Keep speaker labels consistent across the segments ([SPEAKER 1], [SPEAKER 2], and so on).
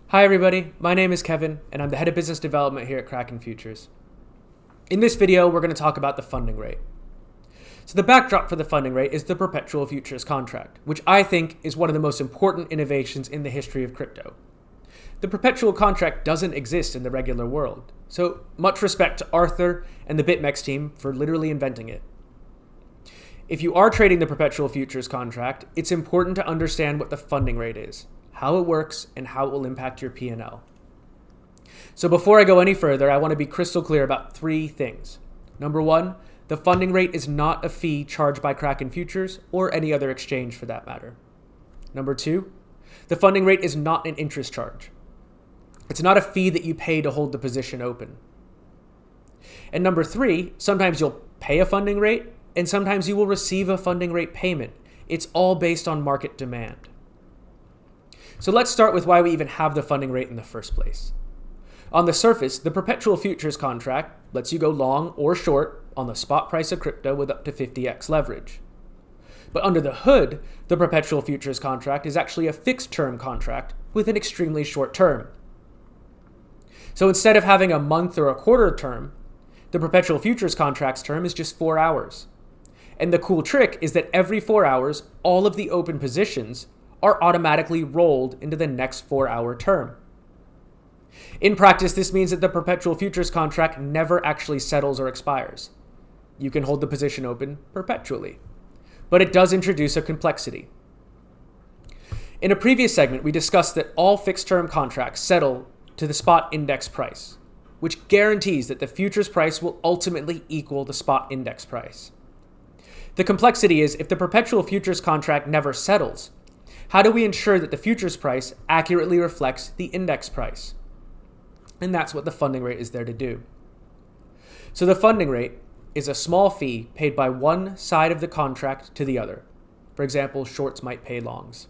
[SPEAKER 1] Hi everybody, my name is Kevin and I'm the head of business development here at Kraken Futures. In this video, we're going to talk about the funding rate. So the backdrop for the funding rate is the perpetual futures contract, which I think is one of the most important innovations in the history of crypto. The perpetual contract doesn't exist in the regular world, so much respect to Arthur and the BitMEX team for literally inventing it. If you are trading the perpetual futures contract, it's important to understand what the funding rate is, how it works, and how it will impact your P&L. So before I go any further, I want to be crystal clear about three things. Number one, the funding rate is not a fee charged by Kraken Futures or any other exchange for that matter. Number two, the funding rate is not an interest charge. It's not a fee that you pay to hold the position open. And number three, sometimes you'll pay a funding rate and sometimes you will receive a funding rate payment. It's all based on market demand. So let's start with why we even have the funding rate in the first place. On the surface, the perpetual futures contract lets you go long or short on the spot price of crypto with up to 50x leverage. But under the hood, the perpetual futures contract is actually a fixed term contract with an extremely short term. So instead of having a month or a quarter term, the perpetual futures contract's term is just 4 hours. And the cool trick is that every 4 hours, all of the open positions are automatically rolled into the next 4-hour term. In practice, this means that the perpetual futures contract never actually settles or expires. You can hold the position open perpetually. But it does introduce a complexity. In a previous segment, we discussed that all fixed-term contracts settle to the spot index price, which guarantees that the futures price will ultimately equal the spot index price. The complexity is if the perpetual futures contract never settles, how do we ensure that the futures price accurately reflects the index price? And that's what the funding rate is there to do. So the funding rate is a small fee paid by one side of the contract to the other. For example, shorts might pay longs.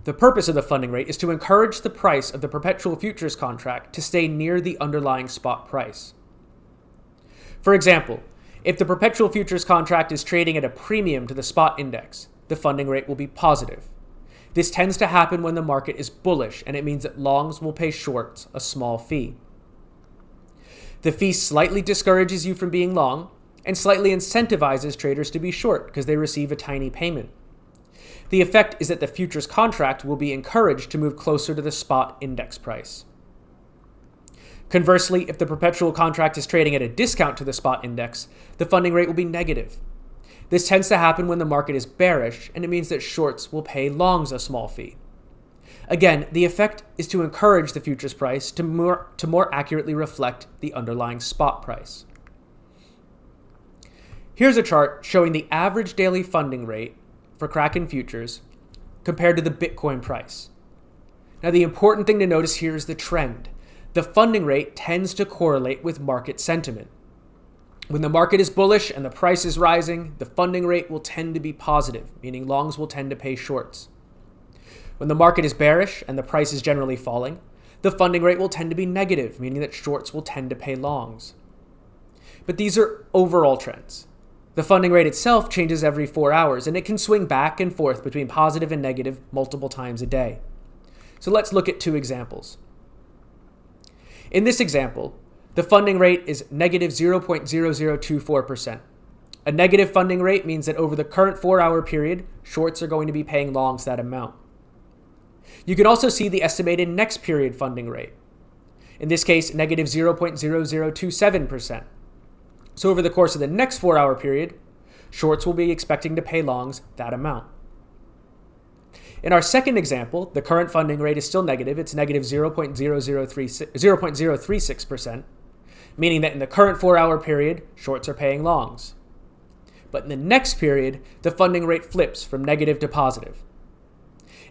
[SPEAKER 1] The purpose of the funding rate is to encourage the price of the perpetual futures contract to stay near the underlying spot price. For example, if the perpetual futures contract is trading at a premium to the spot index, the funding rate will be positive. This tends to happen when the market is bullish, and it means that longs will pay shorts a small fee. The fee slightly discourages you from being long and slightly incentivizes traders to be short because they receive a tiny payment. The effect is that the futures contract will be encouraged to move closer to the spot index price. Conversely, if the perpetual contract is trading at a discount to the spot index, the funding rate will be negative. This tends to happen when the market is bearish, and it means that shorts will pay longs a small fee. Again, the effect is to encourage the futures price to more accurately reflect the underlying spot price. Here's a chart showing the average daily funding rate for Kraken Futures compared to the Bitcoin price. Now, the important thing to notice here is the trend. The funding rate tends to correlate with market sentiment. When the market is bullish and the price is rising, the funding rate will tend to be positive, meaning longs will tend to pay shorts. When the market is bearish and the price is generally falling, the funding rate will tend to be negative, meaning that shorts will tend to pay longs. But these are overall trends. The funding rate itself changes every 4 hours, and it can swing back and forth between positive and negative multiple times a day. So let's look at two examples. In this example, the funding rate is negative 0.0024%. A negative funding rate means that over the current 4-hour period, shorts are going to be paying longs that amount. You can also see the estimated next period funding rate. In this case, negative 0.0027%. So over the course of the next 4-hour period, shorts will be expecting to pay longs that amount. In our second example, the current funding rate is still negative. It's negative 0.036%. Meaning that in the current 4-hour period, shorts are paying longs. But in the next period, the funding rate flips from negative to positive.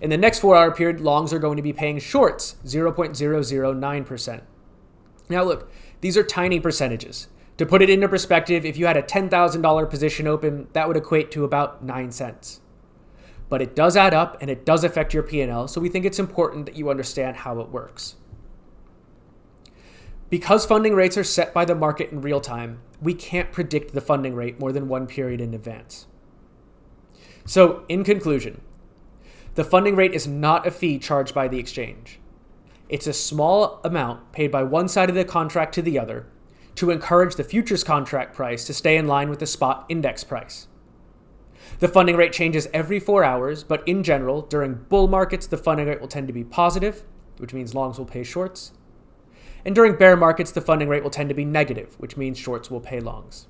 [SPEAKER 1] In the next 4-hour period, longs are going to be paying shorts 0.009%. Now look, these are tiny percentages. To put it into perspective, if you had a $10,000 position open, that would equate to about 9 cents. But it does add up and it does affect your P&L, so we think it's important that you understand how it works. Because funding rates are set by the market in real time, we can't predict the funding rate more than one period in advance. So, in conclusion, The funding rate is not a fee charged by the exchange. It's a small amount paid by one side of the contract to the other to encourage the futures contract price to stay in line with the spot index price. The funding rate changes every 4 hours, but in general, during bull markets, the funding rate will tend to be positive, which means longs will pay shorts. And during bear markets, the funding rate will tend to be negative, which means shorts will pay longs.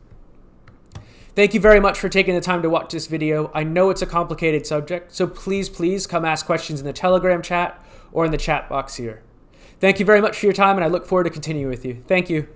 [SPEAKER 1] Thank you very much for taking the time to watch this video. I know it's a complicated subject, so please come ask questions in the Telegram chat or in the chat box here. Thank you very much for your time, and I look forward to continuing with you. Thank you.